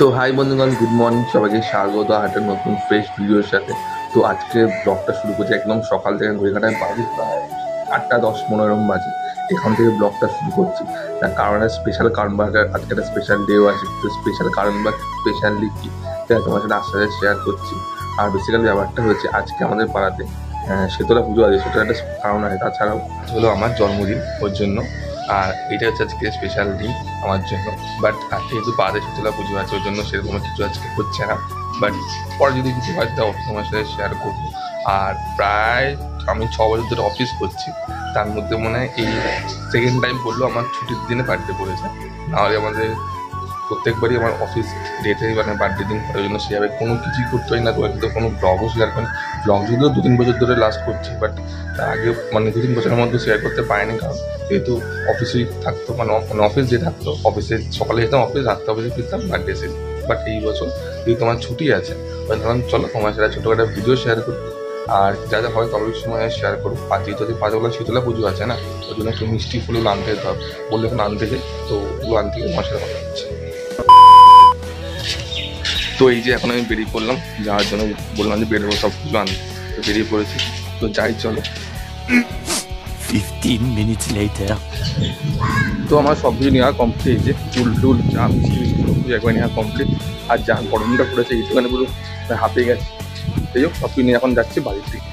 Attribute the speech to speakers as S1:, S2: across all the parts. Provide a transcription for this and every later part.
S1: তো হাই বন্ধুগণ, good morning সবাইকে, স্বাগত একটা নতুন ফ্রেশ ভিডিওর সাথে। তো আজকে ব্লগটা শুরু করছি একদম সকাল থেকে, ঘড়িকাটায় বাজে প্রায় 8:10 বাজে। এখান থেকে ব্লগটা শুরু করছি। তার কারণে স্পেশাল কারণ বা আজকে একটা স্পেশাল ডেও আছে। তো স্পেশাল কারণ বা স্পেশালি কি সেটা তোমার সাথে আস্তে আস্তে শেয়ার করছি। আর বেসিক্যালি ব্যাপারটা হচ্ছে আজকে আমাদের পাড়াতে শীতলা পুজো আছে, সেটার একটা কারণ আছে। তাছাড়াও হলো আমার জন্মদিন, ওর জন্য। আর এটা হচ্ছে আজকে স্পেশাল দিন আমার জন্য। বাট যেহেতু পাড়াতে শীতলা পুজো আছে, ওর জন্য সেরকম কিছু আজকে হচ্ছে না। বাট পরে যদি কিছু হয় তাও তোমার সাথে শেয়ার করবো। আর প্রায় আমি 6 বছর ধরে অফিস করছি, তার মধ্যে মনে হয় এই সেকেন্ড টাইম বললো আমার ছুটির দিনে বার্থডে পড়েছে। নাহলে আমাদের প্রত্যেকবারই আমার অফিস ডেটে মানে বার্থডে দিন করার জন্য সেভাবে কোনো কিছুই করতে হয় না। তোমার সাথে কোনো ব্লগও শেয়ার করেন। ব্লগ যদিও 2-3 বছর ধরে লাস্ট করছি, বাট তার আগে মানে 2-3 বছরের মধ্যে শেয়ার করতে পারিনি। কারণ যেহেতু অফিসেই থাকতো, মানে অফিস যে থাকতো, অফিসে সকালে যেতাম, অফিস 8টা অফিসে ফিরতাম, বার্থডে সেদিন। বাট এই বছর যদি তোমার ছুটি আছে, ধরুন চলো তোমার সাথে ছোটোখাটো ভিডিও শেয়ার করি। আর যা যা হয় তবে সময় শেয়ার করবো। আর যেহেতু 5 শীতলা পুজো আছে না, ওই জন্য একটু মিষ্টি ফুলগুলো আনতে যেতে হবে, বললে এখন আনতে যাই। তো ওগুলো আনতে গিয়ে তোমার সাথে কথা হচ্ছে। তো এই যে এখন আমি বেরিয়ে পড়লাম, যাওয়ার জন্য বললাম যে বেরোবো সব কিছু আনতে। তো বেরিয়ে পড়েছি, তো যাই চলো।
S2: 15 minutes later.
S1: তো আমার সব কিছু নেওয়া কমপ্লিট, যে চুল চা মিষ্টি সব কিছু একবার নেওয়া কমপ্লিট। আর যা গরমটা পড়েছে এইটুখানে পুরো হাঁপিয়ে গেছে। সেই হোক, সব কিছু নিয়ে এখন যাচ্ছি বাড়ির দিকে।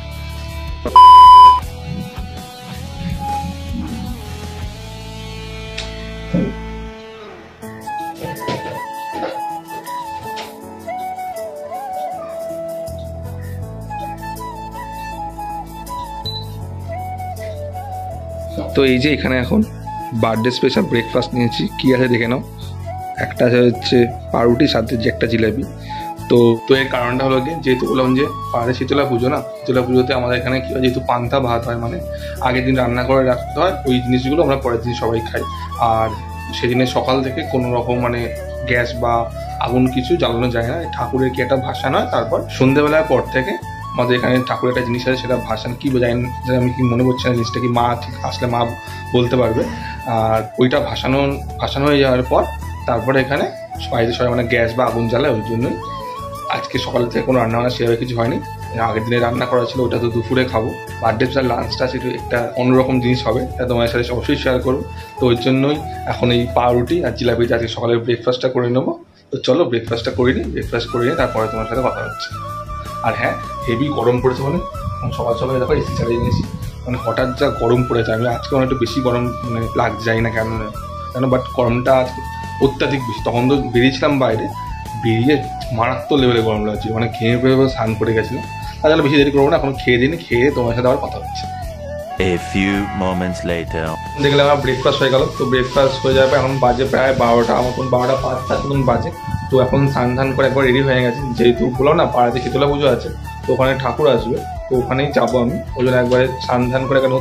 S1: তো এই যে এখানে এখন বার্থডে স্পেশাল ব্রেকফাস্ট নিয়েছি। কী আছে দেখে নাও। একটা হচ্ছে পাউরুটি, সাথে যে একটা জিলাপি। তো এর কারণটা হলো কি, যেহেতু বললাম যে পাহাড়ে শীতলা পুজো না, শীতলা পুজোতে আমাদের এখানে কী হয়, যেহেতু পান্তা ভাত হয়, মানে আগের দিন রান্না করে রাখতে হয়, ওই জিনিসগুলো আমরা পরের দিন সবাই খাই। আর সেদিনের সকাল থেকে কোনো রকম মানে গ্যাস বা আগুন কিছু জ্বালানো যায় না। ঠাকুরের কি একটা ভাসান হয়, তারপর সন্ধ্যেবেলার পর থেকে আমাদের এখানে ঠাকুরের একটা জিনিস আছে, সেটা ভাসান কি বোঝায় আমি কি মনে করছি না জিনিসটা কি, মা ঠিক আসলে মা বলতে পারবে। আর ওইটা ভাসানো হয়ে যাওয়ার পর তারপরে এখানে বাড়িতে সবাই মানে গ্যাস বা আগুন জ্বালায়। ওই জন্যই আজকে সকাল থেকে কোনো রান্নাবান্না সেভাবে কিছু হয়নি। আগের দিনে রান্না করা ছিল, ওটা তো দুপুরে খাবো। বার্থডে স্পেশাল লাঞ্চটা সেটা একটা অন্যরকম জিনিস হবে, এটা তোমার সাথে অবশ্যই শেয়ার করবো। তো ওই জন্যই এখন এই পাউরুটি আর জিলাপিটা আজকে সকালের ব্রেকফাস্টটা করে নেবো। তো চলো ব্রেকফাস্টটা করে নিই, ব্রেকফাস্ট করে নিয়ে তারপরে তোমার সাথে কথা হচ্ছে। আর হ্যাঁ, হেভি গরম পড়েছে, মানে সকাল সকালে দেখো এসি চালিয়ে নিয়েছি। মানে হঠাৎ যা গরম পড়েছে, আমি আজকে অনেকটা বেশি গরম মানে লাগছে, যাই না কেন। বাট গরমটা আজকে অত্যাধিক বেশি। তখন তো বেরিয়েছিলাম বাইরে, বেরিয়ে মারাত্মক লেভেলে গরম লাগছে, মানে ঘেমে পেয়ে স্নান করে গেছিলাম। তাহলে বেশি দেরি করবো না, এখন খেয়ে দিই, খেয়ে তোমার সাথে আবার কথা হচ্ছে।
S2: A few moments later.
S1: দেখলাম আমার ব্রেকফাস্ট হয়ে গেল। তো ব্রেকফাস্ট হয়ে যাবে, এখন বাজে প্রায় 12টা মতন, 12:05 মতন বাজে। তো এখন স্নান করে একবার রেডি হয়ে গেছে, যেহেতু বলো না পাড়াতে শীতলা পুজো আছে, তো ওখানে ঠাকুর আসবে, তো ওখানেই যাবো আমি। ওই জন্য একবারে স্নান করে কেন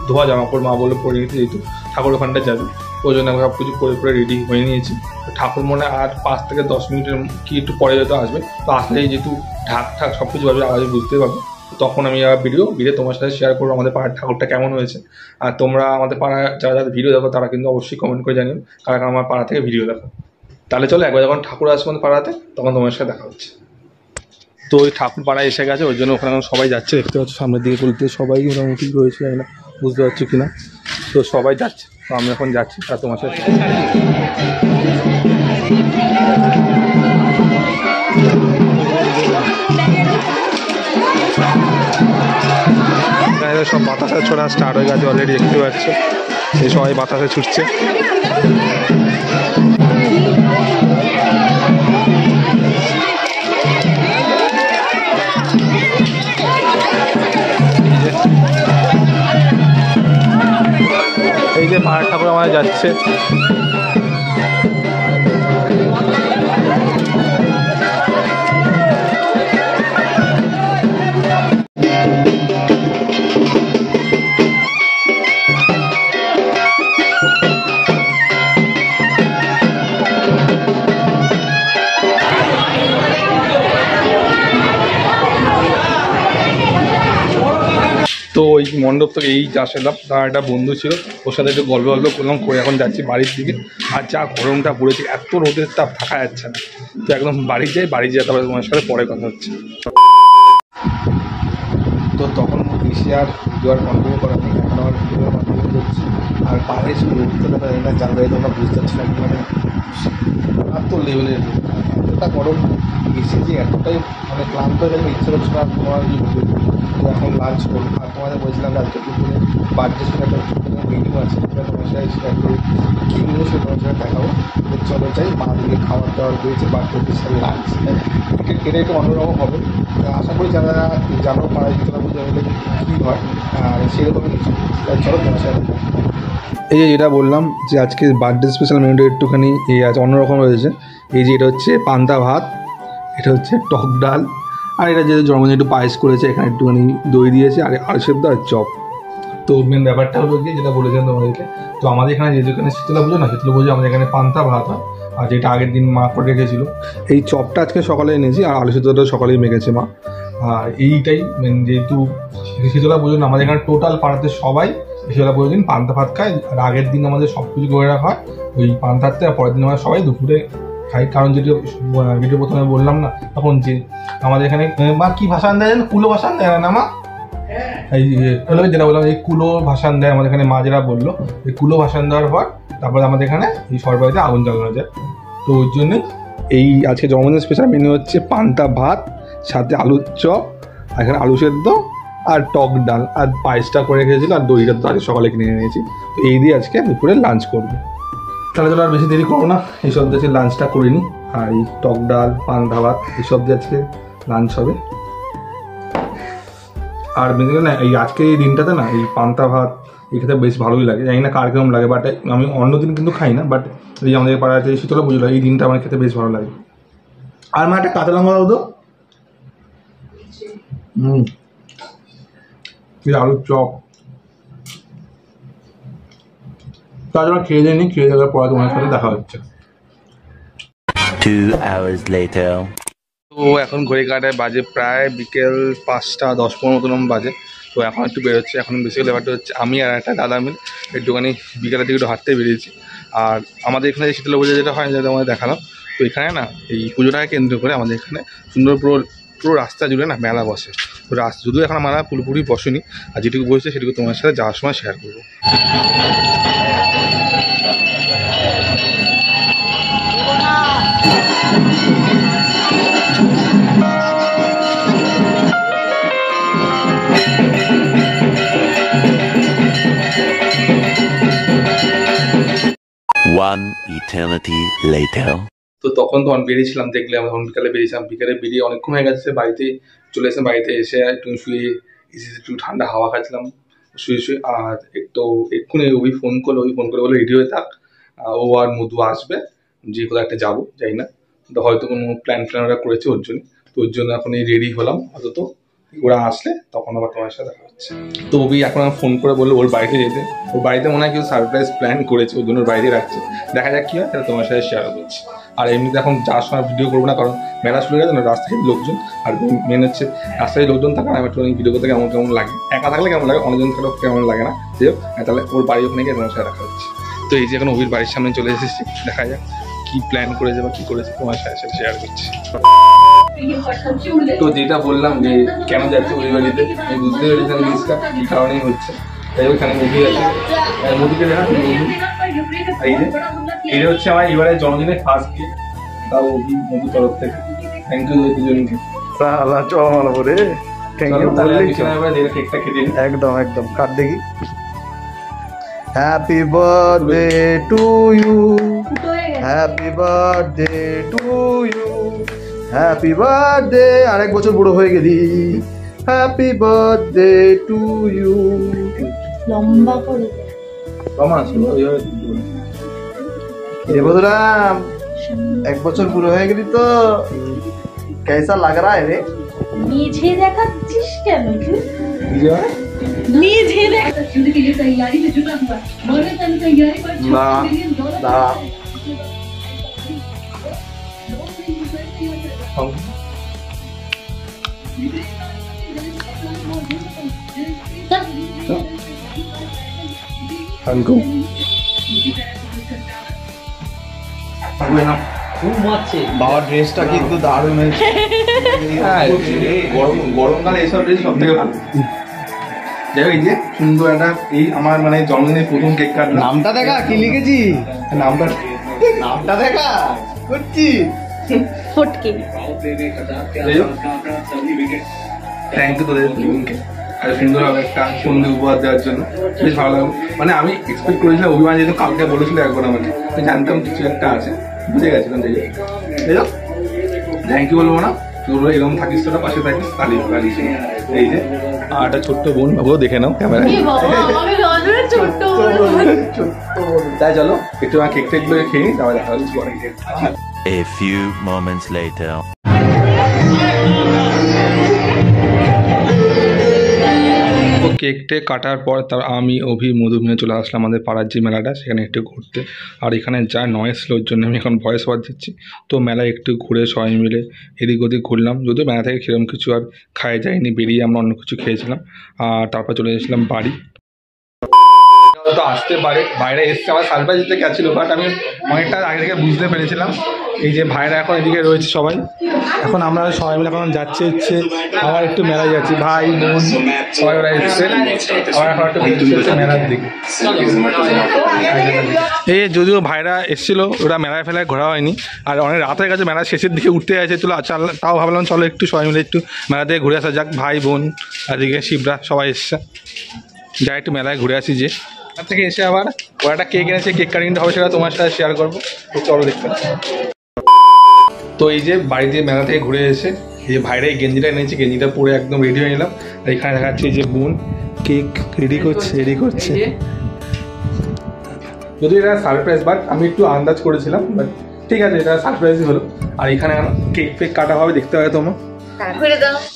S1: ধোয়া জামা কাপড় মা বলে পরে নিয়েছি, যেহেতু ঠাকুর ওখানটা যাবে। ওই জন্য সব কিছু করে রেডি হয়ে নিয়েছি। ঠাকুর মনে হয় আর 5 থেকে 10 মিনিটের কি একটু পরে হয়তো আসবে। তো আসলেই যেহেতু ঢাক সব কিছু ভাবে আওয়াজে বুঝতে পারবে, তখন আমি ভিডিও তোমার সাথে শেয়ার করবো আমাদের পাড়ার ঠাকুরটা কেমন হয়েছে। আর তোমরা আমাদের পাড়ায় যারা যারা ভিডিও দেখো তারা কিন্তু অবশ্যই কমেন্ট করে জানিও কারা কারা আমার পাড়া থেকে ভিডিও দেখো। তাহলে চলো একবার যখন ঠাকুর আসবে আমাদের পাড়াতে, তখন তোমার সাথে দেখা হচ্ছে। তো ওই ঠাকুর পাড়ায় এসে গেছে, ওই জন্য ওখানে সবাই যাচ্ছে, দেখতে পাচ্ছ সামনের দিকে বলতে সবাই মোটামুটি রয়েছে, জানি না বুঝতে পারছো কিনা। তো সবাই যাচ্ছে, তো আমি এখন যাচ্ছি তা তোমার সাথে। সব বাতাসা ছোড়া স্টার্ট হয়ে গেছে অলরেডি, দেখতে পাচ্ছ এই সবাই বাতাসে ছুটছে। এই যে পাহাড় ঠাকুর আমাদের যাচ্ছে। তো ওই মণ্ডপ থেকে এই যা আসলাম, তার একটা বন্ধু ছিল, ওর সাথে একটু গল্প করলাম, করে এখন যাচ্ছি বাড়ির দিকে। আর যা গরমটা পড়েছে, এত রোদের তাপ থাকা যাচ্ছে না, তো একদম বাড়ি যাই, বাড়ি যেতে হবে, তোমার সাথে পরে কথা হচ্ছে। তো তখন বেশি আর ভিডিও আর কন্টিনিউ করা নেই, এখন আমার ভিডিও কন্টিনিউ করছি। আর বাইরে শুধু রোদটা দেখা যায় না, জানলায় তোমরা বুঝতে পারছি না, মানে এত লেভেলের এতটা গরম, এসে যে এতটাই মানে ক্লান্ত হয়ে যাবে, ইচ্ছে করছে না তোমার এই ভিডিও। তো এখন লাঞ্চ করবো। আর তোমাদের বলছিলাম যে আজকে দুপুরে বার্থডে সেটা একটা মেনু আছে, সেটা তোমার সাথে শেয়ার করি, কী মেনু সেটা তোমার সাথে দেখাবো। চলো চাই মা দিকে খাবার দাবার দিয়েছে, বার্থডে স্পেশাল লাঞ্চ, এটা একটু অন্যরকম হবে। আশা করি যারা জানো পাড়ায় শীতলা পুজো হলে কী হয়, আর সেরকমই কিছু। চলো তোমার সাথে এই যে যেটা বললাম যে আজকে বার্থডে স্পেশাল মেনুটা একটুখানি এই আছে, অন্যরকম রয়েছে। এই যে এটা হচ্ছে পান্তা ভাত, এটা হচ্ছে টক ডাল, আর এটা যেহেতু জন্মদিনে একটু পায়েস করেছে, এখানে একটুখানি দই দিয়েছে, আর আলু সেদ্ধ আর চপ। তো মেন ব্যাপারটা হলো গিয়ে যেটা বলেছিলাম তোমাদেরকে, তো আমাদের এখানে যেখানে শীতলা পুজো না, শীতলা পুজো আমাদের এখানে পান্তা ভাত হয়, আর যেটা আগের দিন মা করে রেখেছিলো। এই চপটা আজকে সকালে এনেছি, আর আলু সেদ্ধটা সকালেই মেখেছে মা। আর এইটাই মেন, যেহেতু শীতলা পুজো না, আমাদের এখানে টোটাল পাড়াতে সবাই শীতলা পুজোর দিন পান্তা ভাত খায়। আর আগের দিন আমাদের সব কিছু করে রাখা হয় ওই পান্তা ভাতটা, আর পরের দিন আমরা সবাই দুপুরে খাই। কারণ যেটা ভিডিও প্রথমে বললাম না তখন, যে আমাদের এখানে মা কি ভাষান দেয় জানো, কুলো ভাষান দেয় না মা, এই যেটা বললাম এই কুলো ভাষান দেয় আমাদের এখানে, মা যেটা বললো এই কুলো ভাষান দেওয়ার পর তারপরে আমাদের এখানে এই সরবারিতে আগুন জ্বালানো যায়। তো ওই জন্যে এই আজকে জন্মদিন স্পেশাল মেনু হচ্ছে পান্তা ভাত, সাথে আলুর চপ, এখানে আলু সেদ্ধ আর টক ডাল, আর পায়েসটা করে রেখেছিলো, আর দইটা তো আজকে সকালে কিনে নিয়েছি। তো এই দিয়ে আজকে দুপুরে লাঞ্চ করবো। তাহলে চলো আর বেশি দেরি করবো না, এইসব দিয়ে আজকে লাঞ্চটা করে নিই। আর এই টক ডাল পান্তা ভাত এইসব দিয়ে আজকে লাঞ্চ হবে। আর বেসিক্যালি না, এই আজকে এই দিনটাতে না এই পান্তা ভাত এই খেতে বেশ ভালোই লাগে, জানি না কার কেমন লাগে, বাট আমি অন্য দিন কিন্তু খাই না, বাট এই আমাদের পাড়াতে শীতলা পুজো এই দিনটা আমার খেতে বেশ ভালো লাগে। আর মা একটা কাঁচা লঙ্কা দাও তো। আলুর চপ, তাছাড়া খেয়ে দিয়ে নি, খেয়ে দেওয়ার পরে তোমার সাথে দেখা হচ্ছে।
S2: 2 hours later.
S1: তো এখন ঘড়ি কাটায় বাজে প্রায় বিকেল 5টা 10-15 মতন বাজে। তো এখন একটু বেরোচ্ছে, এখন বেসিক্যালি ব্যাপারটা হচ্ছে আমি আর একটা দাদা মিলে একটুখানি বিকেলের দিকে একটু হাঁটতে বেরিয়েছি। আর আমাদের এখানে যে শীতলা পুজো যেটা হয়, যেটা আমাদের দেখালাম, তো এখানে না এই পুজোটাকে কেন্দ্র করে আমাদের এখানে সুন্দর পুরো রাস্তা জুড়ে না মেলা বসে। তো যদিও এখন মেলা পুরোপুরি বসেনি, আর যেটুকু বসেছে সেটুকু তোমার সাথে যাওয়ার সময় শেয়ার করবো।
S2: One eternity later.
S1: তো তখন বেরিয়েছিলাম, দেখলে আমরা তখন বিকালে বেরিয়েছিলাম, বিকালে বেরিয়ে অনেকক্ষণ হয়ে গেছে, বাড়িতে চলে এসে বাড়িতে এসে একটু শুয়ে একটু ঠান্ডা হাওয়া খাচ্ছিলাম শুয়ে। আর এক্ষুনি ওই ফোন করে বলে রেডি হয়ে থাক, ও আর মধু আসবে, যে কোথাও একটা যাবো যাই না, তো হয়তো কোনো প্ল্যান ওরা করেছে ওর জন্য। তো ওর জন্য এখন এই রেডি হলাম, অন্তত ওরা আসলে তখন আবার তোমার সাথে দেখা হচ্ছে। তো ওই এখন আমার ফোন করে বললো ওর বাড়িতে যেতে, ওর বাড়িতে মনে হয় কেউ সারপ্রাইজ প্ল্যান করেছে, ওর জন্য ওর বাড়িতে রাখছে, দেখা যাক কী হয়, তাহলে তোমার সাথে শেয়ার করছি। আর এমনিতে এখন যাওয়ার সময় ভিডিও করবো না, কারণ মেলা শুরু হয়ে গেছে না, রাস্তায় লোকজন, আর মেন হচ্ছে রাস্তায় লোকজন থাকে, আমি একটু ভিডিও করতে কেমন লাগে, একা থাকলে কেমন লাগে, অনেকজন থাকলে কেমন লাগে না, যে তাহলে ওর বাড়ি ওখানে গিয়ে তোমার সাথে দেখা হচ্ছে। তো এই যে এখন ওর বাড়ির সামনে চলে এসেছি, দেখা যাক কি প্ল্যান করেছে বা কী করেছে, তোমার সাথে শেয়ার করছি। তো যেটা বললাম যে কেন যাচ্ছে ওই বাড়িতে, আমি বুঝতে পেরেছিলাম জিনিসটা কী কারণেই হচ্ছে। তাই ওইখানে মুভি আছে, মুভিকে দেখা এটা হচ্ছে আমার এবারে জন্মদিনের ফার্স্ট গিফট, তাও মধুর তরফ থেকে। থ্যাংক ইউ দুজনকে।
S3: সালা চল বলে থ্যাংক ইউ বললি
S1: কেকটা কেটে
S3: একদম একদম কাট দেখি। Happy birthday to you, happy birthday to you, happy birthday, আরেক বছর বুড়ো হয়ে গেলি, হ্যাপি বার্থডে টু ইউ।
S4: লম্বা করে
S3: বন্ধুরাম 1 বছর বুড়ো হয়ে গেলি তো কেসা লাগ রা রে?
S4: নিজে দেখাচ্ছিস কেন তুই? নিজে দেখ তৈয়ারি में जुटा हुआ मॉडर्न तैयारी पर
S3: না
S1: থ্যাংক ইউ।
S3: বাবার ড্রেসটা কিন্তু দারুণ হয়েছে। গরমকালে এইসব ড্রেস সব থেকে ভালো।
S1: যাই হোক, এই যে সুন্দর একটা এই আমার মানে জন্মদিনের প্রথম কেক কাটলাম।
S3: নামটা দেখা কি লিখেছি,
S1: নামটা
S3: নামটা দেখা করছি।
S5: ফটকে
S1: থ্যাংক ইউ তোদের দুজনকে আর সুন্দরভাবে একটা সন্ধে উপহার দেওয়ার জন্য। বেশ ভালো লাগলো। মানে আমি এক্সপেক্ট করেছিলাম অভিমান যেহেতু কালকে বলেছিল একবার আমাকে, আমি জানতাম কিছু একটা আছে, বুঝে গেছিলাম। তাই হোক থ্যাংক ইউ বলবো না, তোর এরকম থাকিস, তোরা পাশে থাকিস, তাহলে লাগিস। এই যে আর একটা ছোট্ট বোন, ওগুলো দেখে নাও ক্যামেরায়। তাই চলো একটু আমার কেক টেকগুলো খেয়ে নিই, তারপরে দেখা হচ্ছে পরে।
S2: A few moments later.
S1: তো কেকটে কাটার পর তার আমি অভি মধুমিয়ে চলে আসলাম আমাদের পাড়ার যে মেলাটা, সেখানে একটু ঘুরতে। আর এখানে যা নয়েজ ছিল ওর জন্য আমি এখন ভয়েস ওভার দিচ্ছি। তো মেলায় একটু ঘুরে সবাই মিলে এদিক ওদিক ঘুরলাম, যদিও মেলা থেকে সেরকম কিছু আর খাওয়া যায়নি, বেরিয়ে আমরা অন্য কিছু খেয়েছিলাম। আর তারপর চলে এসেছিলাম বাড়ি। তো আসতে পারে বাইরে এসছে, আমার সারপ্রাইজ দিতে গেছিলো, বাট আমি অনেকটা আগে থেকে বুঝতে পেরেছিলাম। এই যে ভাইরা এখন এদিকে রয়েছে সবাই, এখন আমরা সবাই মিলে এখন যাচ্ছে হচ্ছে আবার একটু মেলায় যাচ্ছি, ভাই বোন সবাই ওরা এসছে, আবার এখন একটু মেলার দিকে। এই যদিও ভাইরা এসেছিলো, ওরা মেলায় ফেলায় ঘোরা হয়নি, আর অনেক রাত হয়ে গেছে, মেলার শেষের দিকে উঠতে গেছে। চলো তাও ভাবলাম চলো একটু সবাই মিলে একটু মেলা থেকে ঘুরে আসা যাক, ভাই বোন এদিকে শিবরা সবাই এসছে, যাই একটু মেলায় ঘুরে আসি। যে তার থেকে এসে আবার ওরা একটা কেক এনেছে, কেক কাটিংটা হবে সেটা তোমার সাথে শেয়ার করবো, তো চলো দেখতে। তো এই যে বাড়ি দিয়ে মেলা থেকে ঘুরে এসে এই যে ভাইরা এই গেঞ্জিটা এনেছে, গেঞ্জিটা পরে একদম রেডি হয়ে নিলাম। আর এখানে দেখাচ্ছে যে বোন কেক রেডি করছে। যদি এটা সারপ্রাইজ, বাট আমি একটু আন্দাজ করেছিলাম, বাট ঠিক আছে এটা সারপ্রাইজই হলো। আর এখানে কেক ফেক কাটা হবে, দেখতে হবে তোমার।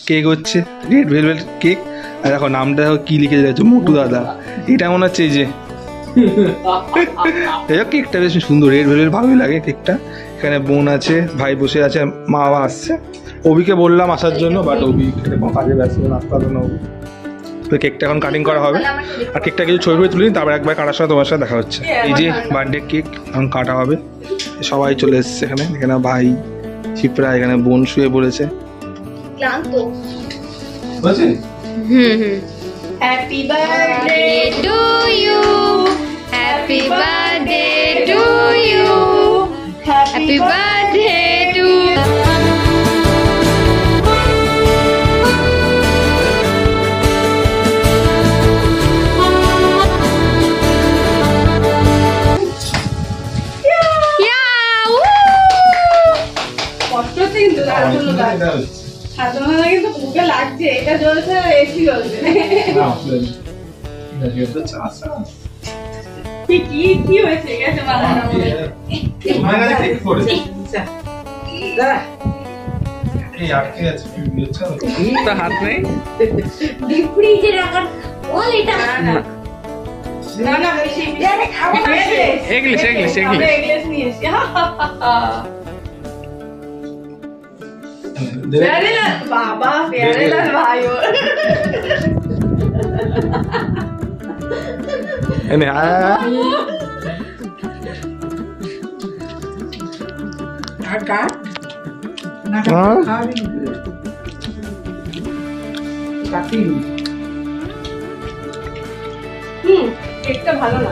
S1: কেক হচ্ছে রেড ভেলভেট কেক, আর দেখো নামটা দেখো কি লিখে যাচ্ছে, মোটু দাদা। এটা মনে হচ্ছে এই যে কেকটা বেশ সুন্দর, রেড ভেলভেট ভালোই লাগে কেকটা। এখানে বোন আছে, ভাই বসে আছে, মা বাবা আসছে। অভিকে বললাম আসার জন্য, বাট অভি কাজে ব্যস্ত, আসতে পারবে না অভি। তো কেকটা এখন কাটিং করা হবে, আর কেকটা কিছু ছবি তুলিনি, তারপর একবার কাটার সময় তোমার সাথে দেখা হচ্ছে। এই যে বার্থডে কেক এখন কাটা হবে, সবাই চলে এসছে এখানে। এখানে ভাই শিপ্রা, এখানে বোন শুয়ে পড়েছে।
S5: Happy birthday to you, happy birthday to you, happy birthday to.
S4: কিন্তু মুখে লাগছে, এটা জ্বলছে আর এসি জ্বলছে। কি হয়েছে গেছে মাথা
S1: হাত নেই
S4: ফ্রিজে রাখার বল, এটা না না বেশি খাওয়া
S1: এগলিশ
S4: নিয়ে এসে प्यारेलाल बाबा, प्यारेलाल भाई কেকটা ভালো না,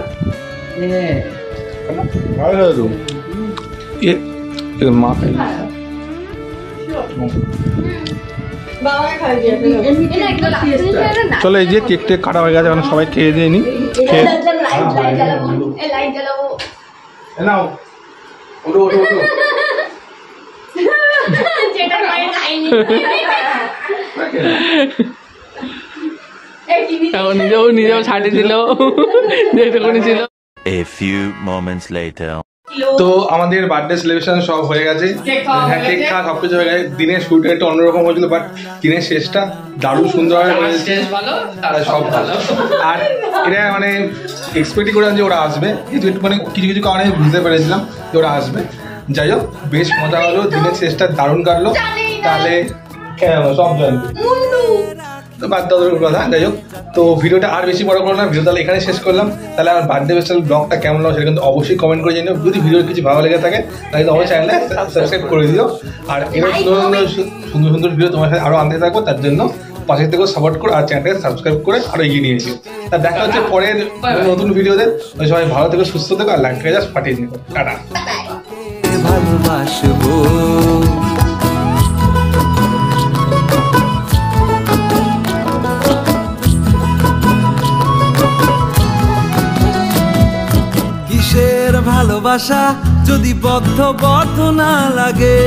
S1: মা চলো এই যে কেক টেক কাটা হয়ে গেছে, মানে সবাই খেয়ে দিয়ে নি। নিজেও ছাড়িয়ে দিল যেটুকুনি ছিল।
S2: A few moments later.
S1: তো আমাদের বার্থডে সেলিব্রেশন সব হয়ে গেছে, হ্যাঁ কেক খাওয়া সব কিছু হয়ে গেছে। দিনের শুটটা একটু অন্যরকম হয়েছিল, বাট দিনের শেষটা দারুণ সুন্দরভাবে হয়েছে, সব ভালো। আর এটা মানে এক্সপেক্টই করেছিলাম যে ওরা আসবে, কিন্তু একটু মানে কিছু কিছু কারণে বুঝতে পেরেছিলাম যে ওরা আসবে। যাই হোক বেশ মজা হলো, দিনের শেষটা দারুণ কাটলো। তাহলে সব জানবে তো বাদ দেওয়ার কথা, যাই হোক। তো ভিডিওটা আর বেশি বড় করলাম না, ভিডিও তাহলে এখানে শেষ করলাম। তাহলে আমার বার্থডে স্পেশাল ব্লগটা কেমন লাগলো সেটা কিন্তু অবশ্যই কমেন্ট করে জানিও। যদি ভিডিওর কিছু ভালো লেগে থাকে তাহলে আমার চ্যানেলে সাবস্ক্রাইব করে দিও। আর এবার সুন্দর সুন্দর ভিডিও তোমার সাথে আরও আনতে থাকবো, তার জন্য পাশে থেকে সাপোর্ট করে আর চ্যানেলটাকে সাবস্ক্রাইব করে আরও এগিয়ে নিয়ে যেও। তা দেখা হচ্ছে পরের নতুন ভিডিওতে। সবাই ভালো থেকো, সুস্থ থেকো, আর লাইকটাকে জাস্ট পাঠিয়ে দিও। টাটা।
S6: ভালোবাসবো কিসের ভালোবাসা যদি বদ্ধ না লাগে।